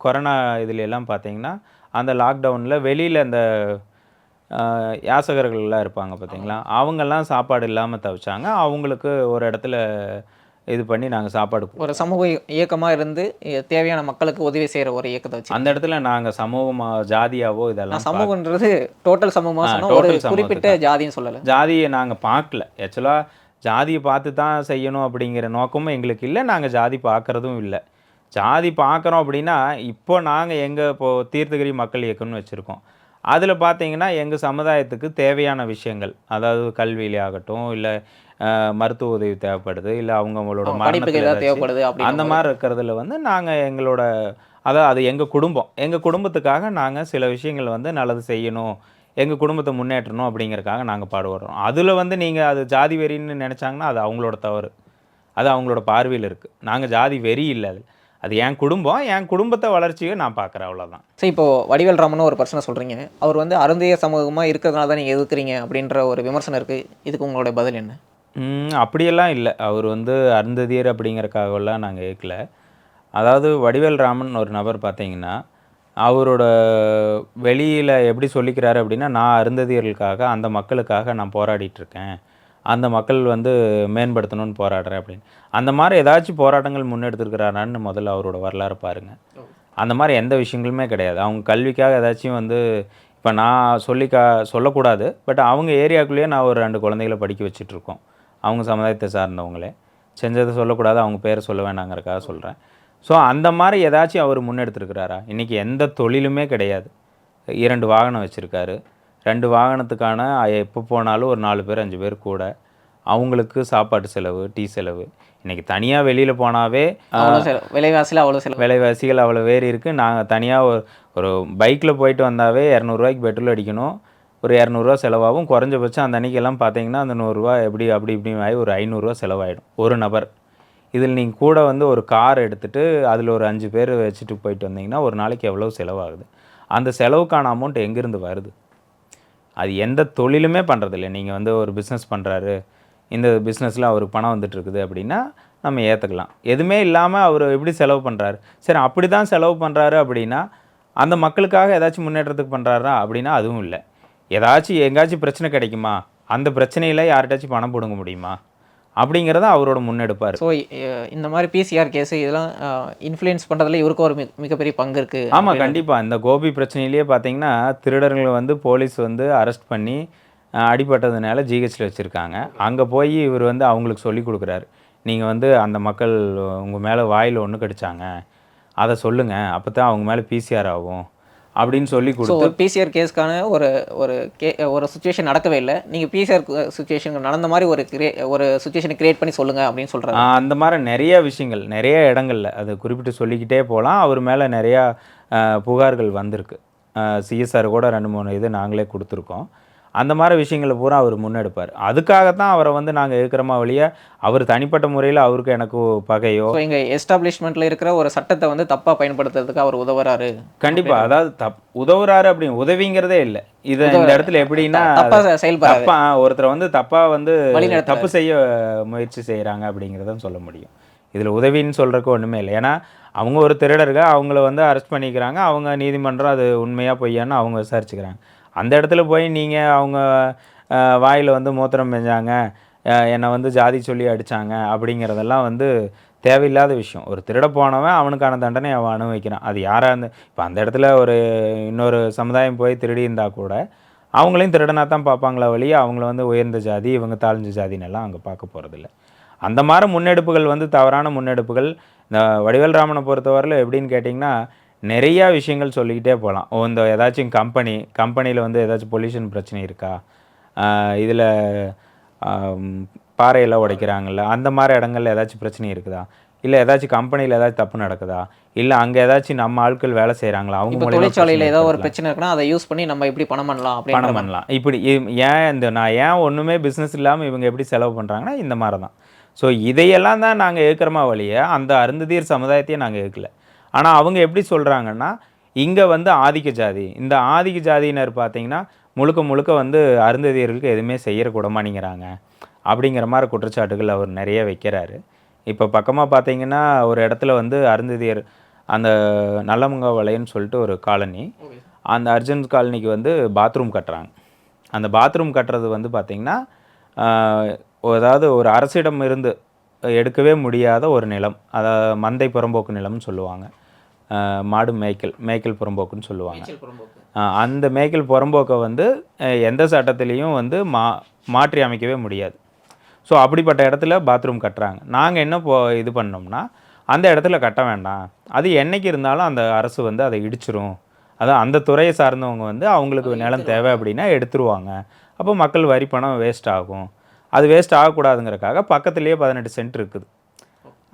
கொரோனா இதுலலாம் பார்த்தீங்கன்னா, அந்த லாக்டவுன்ல வெளியில அந்த யாசகர்கள்லாம் இருப்பாங்க பார்த்தீங்களா? அவங்கலாம் சாப்பாடு இல்லாம தவிச்சாங்க. அவங்களுக்கு ஒரு இடத்துல இது பண்ணி நாங்க சாப்பாடு ஒரு சமூக இயக்கமாக இருந்து தேவையான மக்களுக்கு உதவி செய்கிற ஒரு இயக்கத்தை வச்சு. அந்த இடத்துல நாங்க சமூகமா, ஜாதியாவோ நான் இதெல்லாம் சமூகன்றது டோட்டல் சமூகமாக சொன்னால் ஒரு டோட்டல் குறிப்பிட்ட சமூகத்துக்கு ஜாதின்னு சொல்லலை. ஜாதிய நாங்க பார்க்கல. ஆக்சுவலா ஜாதிய பார்த்து தான் செய்யணும் அப்படிங்கிற நோக்கமும் எங்களுக்கு இல்ல. நாங்க ஜாதி பார்க்கறதும் இல்ல. ஜாதி பார்க்குறோம் அப்படின்னா, இப்போ நாங்க இப்போ தீர்த்தகிரி மக்கள் இயக்கம்னு வச்சிருக்கோம். அதில பார்த்தீங்கன்னா, எங்க சமுதாயத்துக்கு தேவையான விஷயங்கள், அதாவது கல்வியிலே ஆகட்டும், இல்ல மருத்துவ உதவி தேவைப்படுது, இல்ல அவங்களோட படிப்புக்கு மரணத்தில ஏதாவது ஏதாச்சும் தேவைப்படுது அந்த அப்படின்னு. மாரி இருக்கிறதுல வந்து நாங்க எங்களோட அது எங்க குடும்பம். எங்க குடும்பத்துக்காக நாங்க சில விஷயங்கள் வந்து நல்லது செய்யணும். எங்க குடும்பத்த முன்னேற்றணும் அப்படிங்கிறதுக்காக நாங்க பாடுபடுறோம். அதில வந்து நீங்க அது ஜாதி வெறின்னு நெனச்சாங்கன்னா, அது அவங்களோட தவறு. அது அவங்களோட பார்வையில இருக்கு. நாங்க ஜாதி வெறி இல்ல அது. அது என் குடும்பம். என் குடும்பத்த வளர்ச்சிய நான் பார்க்குறேன் அவ்வளோதான். சரி, இப்போ வடிவேல் ராமன்னு ஒரு பர்சனை சொல்கிறீங்க. அவர் வந்து அருந்தைய சமூகமாக இருக்கிறதுனால தான் நீங்கள் எதிர்க்கிறீங்க அப்படின்ற ஒரு விமர்சனம் இருக்குது. இதுக்கு உங்களுடைய பதில் என்ன? அப்படியெல்லாம் இல்ல. அவர் வந்து அருந்ததியர் அப்படிங்கிறக்காகலாம் நாங்க ஏற்கல. அதாவது வடிவேல் ராமன் ஒரு நபர் பார்த்தீங்கன்னா, அவரோட வெளியில எப்படி சொல்லிக்கிறாரு அப்படின்னா, "நான் அருந்ததியர்களுக்காக, அந்த மக்களுக்காக நான் போராடிட்டுருக்கேன். அந்த மக்கள் வந்து மேம்படுத்தணும்னு போராடுறேன்" அப்படின்னு. அந்த மாரி ஏதாச்சும் போராட்டங்கள் முன்னெடுத்திருக்கிறாரான்னு முதல்ல அவரோட வரலாற பாருங்க. அந்த மாரி எந்த விஷயங்களுமே கிடையாது. அவங்க கல்விக்காக ஏதாச்சும் வந்து இப்ப நான் சொல்லக்கூடாது. பட் அவங்க ஏரியாக்குள்ளேயே நான் ஒரு 2 குழந்தைகள படிக்க வச்சுட்டுருக்கோம். அவங்க சமுதாயத்த சார்ந்தவங்களே. செஞ்சத சொல்லக்கூடாது, அவங்க பேர சொல்ல வேணாங்கிறதுக்காக சொல்றேன். ஸோ அந்த மாரி ஏதாச்சும் அவரு முன்னெடுத்திருக்கிறாரா? இன்னைக்கு எந்த தொழிலுமே கிடையாது. 2 வாகனம் வச்சிருக்காரு. 2 வாகனத்துக்கான எப்போ போனாலும் ஒரு 4 பேர், 5 பேர் கூட. அவங்களுக்கு சாப்பாட்டு செலவு, டீ செலவு. இன்னைக்கு தனியா வெளியில போனாவே அவ்வளோ செலவு, விலைவாசில அவ்வளோ செலவு. விலைவாசிகள் அவ்வளோ ஏறி இருக்கு. நாங்க தனியா ஒரு பைக்ல போயிட்டு வந்தாவே ரூ. 200 பெட்ரோல் அடிக்கணும். ஒரு ரூ. 200 செலவாகும். குறைஞ்சபட்சம் அந்த அன்னைக்கெல்லாம் பார்த்தீங்கன்னா, அந்த ரூ. 100 எப்படி அப்படி இப்படின்னு ஆகி ஒரு ரூ. 500 செலவாயிடும். ஒரு நபர். இதில் நீங்க கூட வந்து ஒரு கார் எடுத்துட்டு, அதில ஒரு 5 பேர் வச்சுட்டு போயிட்டு வந்தீங்கன்னா, ஒரு நாளைக்கு எவ்வளவு செலவாகுது? அந்த செலவுக்கான அமௌண்ட் எங்கேருந்து வருது? அது எந்த தொழிலுமே பண்றதில்ல. நீங்க வந்து ஒரு பிசினஸ் பண்றாரு. இந்த பிசினஸ்ல அவருக்கு பணம் வந்துட்டுருக்குது அப்படின்னா, நம்ம ஏத்துக்கலாம். எதுவுமே இல்லாம அவரு எப்படி செலவு பண்றாரு? சரி அப்படிதான் செலவு பண்றாரு அப்படின்னா, அந்த மக்களுக்காக ஏதாச்சும் முன்னேற்றத்துக்கு பண்றாரா? அப்படின்னா அதுவும் இல்ல. ஏதாச்சும் எங்கேயாச்சும் பிரச்சனை கிடைக்குமா? அந்த பிரச்சனையில யார்ட்டயாச்சும் பணம் புடுங்க முடியுமா? அப்படிங்கிறத அவரோட முன்னெடுப்பா ஸோ இருக்கு. இந்த மாரி பிசிஆர் கேஸு இதெல்லாம் இன்ஃப்ளூயன்ஸ் பண்றதுல இவருக்கும் ஒரு மிகப்பெரிய பங்கு இருக்கு ஆமா, அப்படின்னு. கண்டிப்பா. இந்த கோபி பிரச்சனையிலேயே பார்த்தீங்கன்னா, திருடர்கள வந்து போலீஸ் வந்து அரெஸ்ட் பண்ணி அடிபட்டதுனால ஜிஹெச்ல வச்சிருக்காங்க. அங்க போயி இவரு வந்து அவங்களுக்கு சொல்லிக் குடுக்குறாரு. நீங்க வந்து அந்த மக்கள் உங்க மேல வாயில ஒண்ணு கடிச்சாங்க. அத சொல்லுங்க. அப்பதான் அவங்க மேல பிசிஆர் ஆகும். அப்படின்னு சொல்லிக் ஸோ குடுத்து ஒரு பிசிஆர் கேஸ்க்கான ஒரு ஒரு ஒரு சிச்சுவேஷன் நடக்கவே இல்ல. நீங்க பிசிஆர் சிச்சுவேஷன் நடந்த மாரி ஒரு சிச்சுவேஷன கிரியேட் பண்ணி சொல்லுங்க அப்படின்னு சொல்றாரு. அந்த மாரி நெறைய விஷயங்கள், நெறைய இடங்கள்ல அது குறிப்பிட்டு சொல்லிக்கிட்டே போலாம். அவர் மேல நெறையா புகார்கள் வந்திருக்கு. சிஎஸ்ஆர் கூட 2, 3 இது நாங்களே குடுத்துருக்கோம். அந்த மாரி விஷயங்கள பூரா அவர் முன்னெடுப்பாரு. அதுக்காக தான் அவர வந்து நாங்க எதுக்குறோமா ஒழிய, அவர் தனிப்பட்ட முறையில அவருக்கு எனக்கு பகையோ ஸோ எங்க எஸ்டாப்ளிஷ்மெண்ட்ல இருக்கிற ஒரு சட்டத்த வந்து தப்பா பயன்படுத்துறதுக்கு அவர் உதவுறாரு. கண்டிப்பா. அதாவது உதவுறாரு அப்படின்னு உதவிங்கிறதே இல்ல. இந்த உதவுறாரு. இடத்துல எப்படின்னா, தப்பா செயல்படுறாரு. தப்பா ஒருத்தர வந்து தப்பா வந்து தப்பு வழிநடத்துறாரு. செய்ய முயற்சி செய்றாங்க அப்படிங்கிறத சொல்ல முடியும். இதுல உதவின்னு சொல்றதுக்கு ஒண்ணுமே இல்ல. ஏன்னா, அவங்க ஒரு திருடர்கள். அவங்கள வந்து அரெஸ்ட் பண்ணிக்கிறாங்க. அவங்க நீதிமன்றம் அது உண்மையா பொய்யான்னு அவங்க விசாரிச்சுக்கிறாங்க. அந்த இடத்துல போய் நீங்க அவங்க வாயில வந்து மூத்திரம் மேஞ்சாங்க, என்ன வந்து ஜாதி சொல்லி அடிச்சாங்க அப்படிங்கிறதெல்லாம் வந்து தேவையில்லாத விஷயம். ஒரு திருட போனவன் அவனுக்கான தண்டனை அவன் அனுபவிக்கிறான். அது யாரா இப்ப அந்த இடத்துல ஒரு இன்னொரு சமுதாயம் போய் திருடியிருந்தா கூட, அவங்களையும் திருடனா தான் பார்ப்பாங்களே ஒழிய, அவங்கள வந்து உயர்ந்த ஜாதி, இவங்க தாழ்ந்த ஜாதின்னெல்லாம் அங்க பார்க்க போறதில்ல. அந்த மாரி முன்னெடுப்புகள் வந்து தவறான முன்னெடுப்புகள். இந்த வடிவேல் ராமன பொறுத்தவரையில எப்படின்னு கேட்டீங்கன்னா, நெறையா விஷயங்கள் சொல்லிக்கிட்டே போலாம். இந்த ஏதாச்சும் கம்பெனியில வந்து ஏதாச்சும் பொல்யூஷன் பிரச்சனை இருக்கா? இதில அம் பாறையெல்லாம் உடைக்கிறாங்கல்ல, அந்த மாரி இடங்கள்ல ஏதாச்சும் பிரச்சனை இருக்குதா? இல்ல ஏதாச்சும் கம்பெனியில ஏதாச்சும் தப்பு நடக்குதா? இல்ல அங்க ஏதாச்சும் நம்ம ஆட்கள் வேலை செய்றாங்களா? அவங்க இப்ப மூலியமா பிரச்சனை தொழிற்சாலையில ஏதாவது ஒரு ஏற்படுத்தலாம். பிரச்சனை இருக்குன்னா, அத யூஸ் பண்ணி நம்ம எப்படி பணம் பண்ணலாம் அப்படின்ற பணம் மாரி. பண்ணலாம். இப்படி நான் ஏன் ஒண்ணுமே பிசினஸ் இல்லாம இவங்க எப்படி செலவு பண்றாங்கன்னா, இந்த மாரி தான். ஸோ இதையெல்லாம் தான் நாங்க எதிர்க்கிறோமா ஒழிய, அந்த அருந்ததியர் சமுதாயத்தையே நாங்க எதிர்க்கல. ஆனா அவங்க எப்படி சொல்றாங்கன்னா, இங்க வந்து ஆதிக்க ஜாதி. இந்த ஆதிக்க ஜாதியினர் பார்த்தீங்கன்னா, முழுக்க முழுக்க வந்து அருந்ததியர்களுக்கு எதுவுமே செய்யறக்கு விடமாட்டேங்கிறாங்க. அப்படிங்கிற மாரி குற்றச்சாட்டுகள் அவர் நெறைய வைக்கிறாரு. இப்ப பக்கமா பார்த்தீங்கன்னா, ஒரு இடத்துல வந்து அருந்ததியர் அந்த நல்லமங்கவளையன்னு சொல்லிட்டு ஒரு காலனி. அந்த அர்ஜுன் காலனிக்கு வந்து பாத்ரூம் கட்டுறாங்க. அந்த பாத்ரூம் கட்டுறது வந்து பார்த்தீங்கன்னா, ஆ அதாவது ஒரு அரசிடம் இருந்து எடுக்கவே முடியாத ஒரு நிலம். மந்தை புறம்போக்கு நிலம்னு சொல்லுவாங்க. மாடு மேய்க்கல் புறம்போக்குன்னு சொல்லுவாங்க. அந்த மேய்க்கல் புறம்போக்க வந்து எந்த சட்டத்திலயும் வந்து மாற்றி அமைக்கவே முடியாது. ஸோ அப்படிப்பட்ட இடத்துல பாத்ரூம் கட்டுறாங்க. நாங்க என்ன இது பண்ணோம்னா, அந்த இடத்துல கட்ட வேண்டாம். அது என்னைக்கு இருந்தாலும் அந்த அரசு வந்து அத இடிச்சிரும். அதான் அந்த துறையை சார்ந்தவங்க வந்து அவங்களுக்கு நிலம் தேவை அப்படின்னா எடுத்துருவாங்க. அப்போ மக்கள் வரி பணம் வேஸ்ட் ஆகும். அது வேஸ்ட் ஆகக்கூடாதுங்கிறக்காக பக்கத்திலேயே 18 சென்ட் இருக்குது.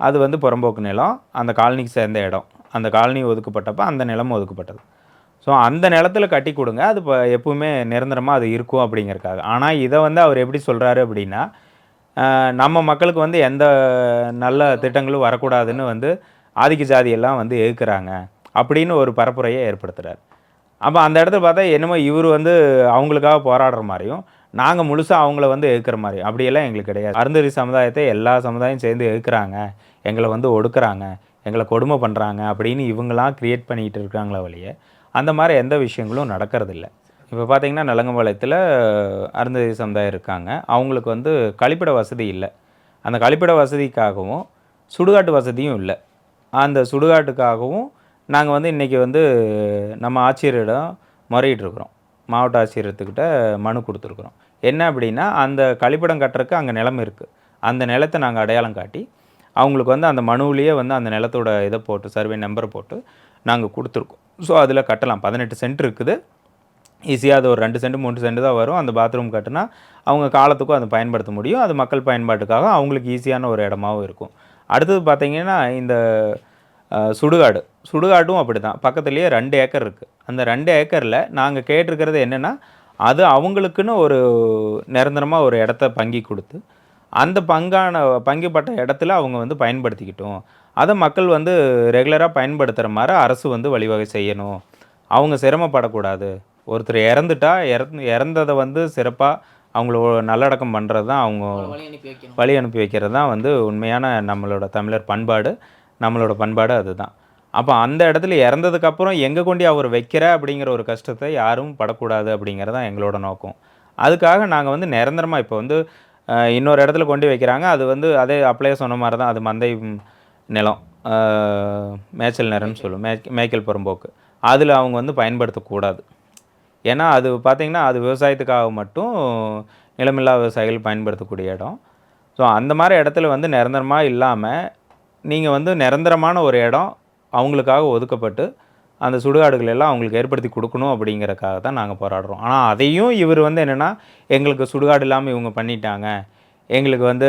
அது வந்து புறம்போக்கு நிலம். அந்த காலனிக்கு சேர்ந்த இடம். அந்த காலனி ஒதுக்கப்பட்டப்ப அந்த நிலமும் ஒதுக்கப்பட்டது. ஸோ அந்த நிலத்தில கட்டி குடுங்க. அது எப்பவுமே நிரந்தரமா அது இருக்கும் அப்படிங்கிறக்காக. ஆனா இத வந்து அவர் எப்படி சொல்றாரு அப்படின்னா, நம்ம மக்களுக்கு வந்து எந்த நல்ல திட்டங்களும் வரக்கூடாதுன்னு வந்து ஆதிக்க ஜாதியெல்லாம் வந்து எதிர்க்கிறாங்க. அப்படின்னு ஒரு பரப்புரைய ஏற்படுத்துறாரு. அப்ப அந்த இடத்துல பார்த்தா என்னமோ இவரு வந்து அவங்களுக்காக போராடுற மாரியும், நாங்க முழுசா அவங்கள வந்து எதிர்க்கிற மாரியும். அப்படியெல்லாம் எங்களுக்கு கிடையாது. அருந்ததி சமுதாயத்தை எல்லா சமுதாயம் சேர்ந்து எதிர்க்கிறாங்க. எங்கள வந்து ஒடுக்குறாங்க. எங்களை கொடுமை பண்ணுறாங்க அப்படின்னு இவங்களாம் க்ரியேட் பண்ணிகிட்டு இருக்காங்களே வழிய அந்த மாதிரி எந்த விஷயங்களும் நடக்கிறதில்ல. இப்போ பார்த்தீங்கன்னா நலங்கம்பாளையத்தில் அருந்ததி சமுதாயம் இருக்காங்க. அவங்களுக்கு வந்து கழிப்பிட வசதி இல்லை. அந்த கழிப்பிட வசதிக்காகவும் சுடுகாட்டு வசதியும் இல்லை. அந்த சுடுகாட்டுக்காகவும் நாங்கள் வந்து இன்றைக்கி வந்து நம்ம ஆட்சியரிடம் முறையிட்டிருக்கிறோம். மாவட்ட ஆட்சியர்கிட்ட மனு கொடுத்துருக்குறோம். என்ன அப்படின்னா, அந்த கழிப்பிடம் கட்டுறதுக்கு அங்கே நிலம் இருக்குது. அந்த நிலத்தை நாங்கள் அடையாளம் காட்டி அவங்களுக்கு வந்து அந்த மனுவிலேயே வந்து அந்த நிலத்தோட இதை போட்டு சர்வே நம்பரை போட்டு நாங்கள் கொடுத்துருக்கோம். ஸோ அதில் கட்டலாம். 18 சென்ட் இருக்குது. ஈஸியாக அது ஒரு 2 சென்ட் 3 சென்ட் தான் வரும். அந்த பாத்ரூம் கட்டினா அவங்க காலத்துக்கும் அதை பயன்படுத்த முடியும். அது மக்கள் பயன்பாட்டுக்காக அவங்களுக்கு ஈஸியான ஒரு இடமாவும் இருக்கும். அடுத்தது பார்த்திங்கன்னா இந்த சுடுகாடும் அப்படி தான். பக்கத்துலேயே 2 ஏக்கர் இருக்குது. அந்த 2 ஏக்கரில் நாங்கள் கேட்டிருக்கிறது என்னென்னா, அது அவங்களுக்குன்னு ஒரு நிரந்தரமாக ஒரு இடத்த பங்கி கொடுத்து அந்த பங்குப்பட்ட இடத்துல அவங்க வந்து பயன்படுத்திக்கிட்டோம். அதை மக்கள் வந்து ரெகுலராக பயன்படுத்துகிற மாதிரி அரசு வந்து வழிவகை செய்யணும். அவங்க சிரமப்படக்கூடாது. ஒருத்தர் இறந்துட்டா இறந்ததை வந்து சிறப்பாக அவங்கள நல்லடக்கம் பண்ணுறது தான் அவங்க வழி அனுப்பி வைக்கிறது தான் வந்து உண்மையான நம்மளோட தமிழர் பண்பாடு. நம்மளோட பண்பாடு அதுதான். அப்போ அந்த இடத்துல இறந்ததுக்கப்புறம் எங்கே கொண்டு அவர் வைக்கிற அப்படிங்கிற ஒரு கஷ்டத்தை யாரும் படக்கூடாது அப்படிங்கிறது தான் எங்களோட நோக்கம். அதுக்காக நாங்கள் வந்து நிரந்தரமாக இப்போ வந்து இன்னொரு இடத்துல கொண்டு வைக்கிறாங்க. அது வந்து அதே அப்படியே சொன்ன மாதிரி தான். அது மந்தை நிலம், மேய்ச்சல் நிலம்னு சொல்லுவோம், மேய்க்கல் புறம்போக்கு. அதில் அவங்க வந்து பயன்படுத்தக்கூடாது. ஏன்னா அது பார்த்திங்கன்னா அது விவசாயத்துக்காக மட்டும் நிலமில்லா விவசாயிகள் பயன்படுத்தக்கூடிய இடம். ஸோ அந்த மாதிரி இடத்துல வந்து நிரந்தரமாக இல்லாமல் நீங்கள் வந்து நிரந்தரமான ஒரு இடம் அவங்களுக்காக ஒதுக்கப்பட்டு அந்த சுடுகாடுகள் எல்லாம் அவங்களுக்கு ஏற்படுத்தி கொடுக்கணும் அப்படிங்கிறக்காக தான் நாங்கள் போராடுறோம். ஆனால் அதையும் இவர் வந்து என்னென்னா, எங்களுக்கு சுடுகாடு இல்லாமல் இவங்க பண்ணிட்டாங்க, எங்களுக்கு வந்து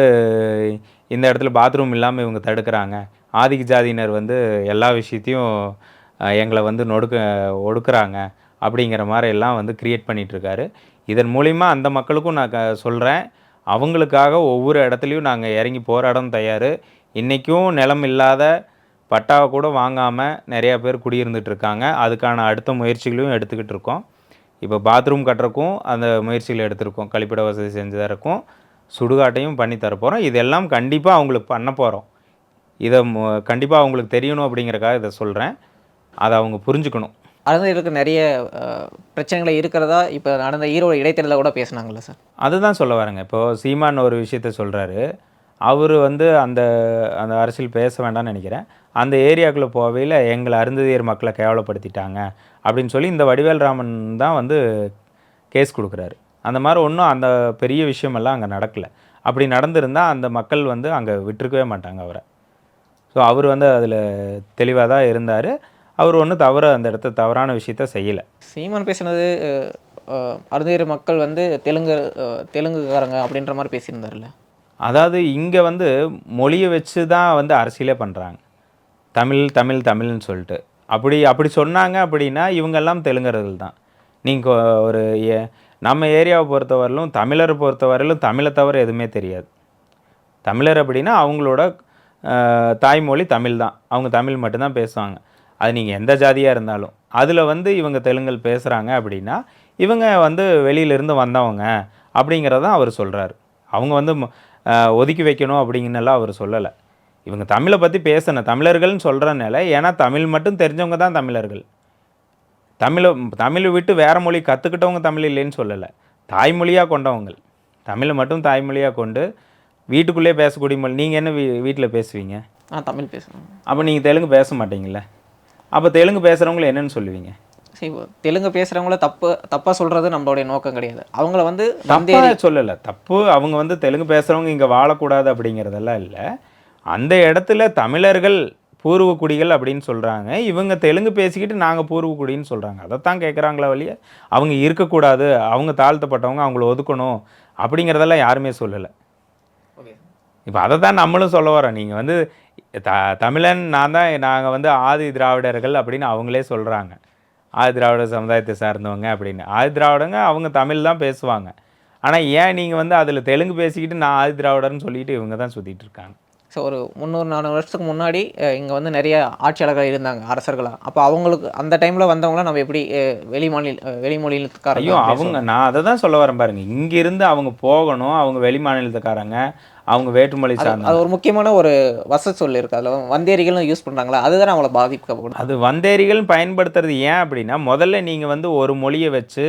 இந்த இடத்துல பாத்ரூம் இல்லாமல் இவங்க தடுக்கிறாங்க, ஆதிக்க ஜாதியினர் வந்து எல்லா விஷயத்தையும் எங்களை வந்து ஒடுக்குறாங்க அப்படிங்கிற மாதிரி எல்லாம் வந்து க்ரியேட் பண்ணிகிட்ருக்காரு. இதன் மூலிமா அந்த மக்களுக்கும் நான் சொல்கிறேன், அவங்களுக்காக ஒவ்வொரு இடத்துலையும் நாங்கள் இறங்கி போராடவும் தயார். இன்றைக்கும் நிலம் இல்லாத பட்டாவை கூட வாங்காமல் நிறையா பேர் குடியிருந்துட்டு இருக்காங்க. அதுக்கான அடுத்த முயற்சிகளையும் எடுத்துக்கிட்டு இருக்கோம். இப்போ பாத்ரூம் கட்டுறக்கும் அந்த முயற்சிகளை எடுத்திருக்கோம். கழிப்பிட வசதி செஞ்சு தரக்கும், சுடுகாட்டையும் பண்ணி தரப்போகிறோம். இதெல்லாம் கண்டிப்பாக அவங்களுக்கு பண்ண போகிறோம். இதை கண்டிப்பாக அவங்களுக்கு தெரியணும் அப்படிங்கிறக்காக இதை சொல்கிறேன். அதை அவங்க புரிஞ்சுக்கணும். அருந்ததியர்களுக்கு நிறைய பிரச்சனைகள் இருக்கிறதா இப்போ நடந்த ஈரோடு இடைத்தேர்தலில் கூட பேசுனாங்கல்ல சார்? அதுதான் சொல்ல வரேங்க. இப்போது சீமான் ஒரு விஷயத்த சொல்கிறாரு. அவர் வந்து அந்த அந்த அரசியல் பேச வேண்டாம்னு நினைக்கிறேன். அந்த ஏரியாக்குள்ளே போகையில் எங்களை அருந்ததியர் மக்களை கேவலப்படுத்திட்டாங்க அப்படின்னு சொல்லி இந்த வடிவேல் ராமன் தான் வந்து கேஸ் கொடுக்குறாரு. அந்த மாதிரி ஒன்றும் அந்த பெரிய விஷயமெல்லாம் அங்கே நடக்கலை. அப்படி நடந்திருந்தால் அந்த மக்கள் வந்து அங்கே விட்டுருக்கவே மாட்டாங்க அவரை. ஸோ அவர் வந்து அதில் தெளிவாக தான் இருந்தார். அவர் ஒன்றும் அந்த இடத்த தவறான விஷயத்த செய்யலை. சீமான் பேசுனது அருந்ததியர் மக்கள் வந்து தெலுங்குக்காரங்க அப்படின்ற மாதிரி பேசியிருந்தார்ல. அதாவது இங்கே வந்து மொழியை வச்சு தான் வந்து அரசியலே பண்ணுறாங்க. தமிழ்னு சொல்லிட்டு அப்படி சொன்னாங்க அப்படின்னா இவங்கெல்லாம் தெலுங்கர்கள் தான். நீங்கள் ஒரு நம்ம ஏரியாவை பொறுத்தவரையிலும் தமிழரை பொறுத்தவரையிலும் தமிழை தவிர எதுவுமே தெரியாது. தமிழர் அப்படின்னா அவங்களோட தாய்மொழி தமிழ் தான். அவங்க தமிழ் மட்டும்தான் பேசுவாங்க. அது நீங்கள் எந்த ஜாதியாக இருந்தாலும். அதில் வந்து இவங்க தெலுங்கல் பேசுகிறாங்க அப்படின்னா இவங்க வந்து வெளியிலேருந்து வந்தவங்க அப்படிங்கிறதான் அவர் சொல்கிறார். அவங்க வந்து ஒதுக்கி வைக்கணும் அப்படிங்கன்னெல்லாம் அவர் சொல்லலை. இவங்க தமிழை பற்றி பேசணும், தமிழர்கள்னு சொல்கிறனால. ஏன்னா தமிழ் மட்டும் தெரிஞ்சவங்க தான் தமிழர்கள். தமிழை விட்டு வேறு மொழி கற்றுக்கிட்டவங்க தமிழ் இல்லைன்னு சொல்லலை. தாய்மொழியாக கொண்டவங்க, தமிழை மட்டும் தாய்மொழியாக கொண்டு வீட்டுக்குள்ளேயே பேசக்கூடிய மொழி. நீங்கள் என்ன வீட்டில் பேசுவீங்க? தமிழ் பேசுவேன். அப்போ நீங்கள் தெலுங்கு பேச மாட்டீங்களே. அப்போ தெலுங்கு பேசுகிறவங்கள என்னென்னு சொல்லுவீங்க? சரி, தெலுங்கு பேசுகிறவங்கள தப்பாக சொல்கிறது நம்மளுடைய நோக்கம் கிடையாது. அவங்கள வந்து சொல்லலை தப்பு. அவங்க வந்து தெலுங்கு பேசுகிறவங்க இங்கே வாழக்கூடாது அப்படிங்கிறதெல்லாம் இல்லை. அந்த இடத்துல தமிழர்கள் பூர்வக்குடிகள் அப்படின்னு சொல்கிறாங்க. இவங்க தெலுங்கு பேசிக்கிட்டு நாங்கள் பூர்வக்குடின்னு சொல்கிறாங்க. அதைத்தான் கேட்குறாங்களா வழிய அவங்க இருக்கக்கூடாது, அவங்க தாழ்த்தப்பட்டவங்க, அவங்கள ஒதுக்கணும் அப்படிங்கிறதெல்லாம் யாருமே சொல்லலை. இப்போ அதை தான் நம்மளும் சொல்ல வரோம். நீங்கள் வந்து தமிழன் நாங்கள் வந்து ஆதி திராவிடர்கள் அப்படின்னு அவங்களே சொல்கிறாங்க. ஆதி திராவிட சமுதாயத்தை சார்ந்தவங்க அப்படின்னு. ஆதி திராவிடங்க அவங்க தமிழ் தான் பேசுவாங்க. ஆனால் ஏன் நீங்கள் வந்து அதில் தெலுங்கு பேசிக்கிட்டு நான் ஆதி திராவிடர்னு சொல்லிட்டு இவங்க தான் சுற்றிட்டு இருக்காங்க. ஸோ ஒரு 300-400 வருஷத்துக்கு முன்னாடி இங்கே வந்து நிறைய ஆட்சியாளர்கள் இருந்தாங்க, அரசர்களாக. அப்போ அவங்களுக்கு அந்த டைமில் வந்தவங்களாம் நம்ம எப்படி வெளி மாநிலத்துக்காரங்க? அவங்க நான் அதை தான் சொல்ல வரேன் பாருங்கள். இங்கேருந்து அவங்க போகணும், அவங்க வெளி மாநிலத்துக்காரங்க, அவங்க வேற்றுமொழி சார்ந்த அது ஒரு முக்கியமான ஒரு சொல் இருக்குது அதில் வந்தேரிகளும் யூஸ் பண்ணுறாங்களா அதுதான் அவங்கள பாதிக்கப்படும். அது வந்தேரிகள் பயன்படுத்துறது ஏன் அப்படின்னா, முதல்ல நீங்கள் வந்து ஒரு மொழியை வச்சு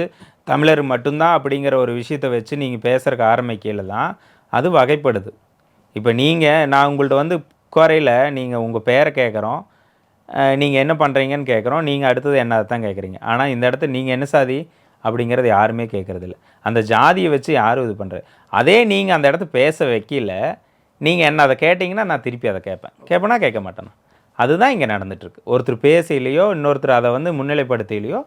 தமிழர் மட்டும்தான் அப்படிங்கிற ஒரு விஷயத்தை வச்சு நீங்கள் பேசுறதுக்கு ஆரம்பிக்கையில் தான் அது வகைப்படுது. இப்போ நான் உங்கள்ட்ட வந்து குறையில நீங்கள் உங்கள் பேரை கேட்குறோம், நீங்கள் என்ன பண்ணுறீங்கன்னு கேட்குறோம், நீங்கள் அடுத்தது என்ன தான் கேட்குறீங்க. ஆனால் இந்த இடத்துல நீங்கள் என்ன சாதி அப்படிங்கிறது யாருமே கேட்குறதில்ல. அந்த ஜாதியை வச்சு யாரும் இது பண்ணுறது. அதே நீங்கள் அந்த இடத்த பேச வைக்கல, நீங்கள் என்ன அதை கேட்டிங்கன்னா நான் திருப்பி அதை கேட்பேனா கேட்க மாட்டேனா. அதுதான் இங்கே நடந்துகிட்ருக்கு. ஒருத்தர் பேசலையோ இன்னொருத்தர் அதை வந்து முன்னிலைப்படுத்தலையோ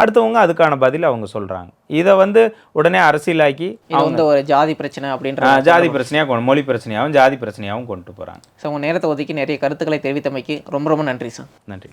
அடுத்தவங்க அதுக்கான பதில் அவங்க சொல்கிறாங்க. இதை வந்து உடனே அரசியலாக்கி இது வந்து ஒரு ஜாதி பிரச்சனை அப்படின்ற ஜாதி பிரச்சனையாக மொழி பிரச்சனையாகவும் ஜாதி பிரச்சனையாகவும் கொண்டு போகிறாங்க. ஸோ உங்கள் நேரத்தை ஒதுக்கி நிறைய கருத்துக்களை தெரிவித்தமைக்கு ரொம்ப ரொம்ப நன்றி சார். நன்றி.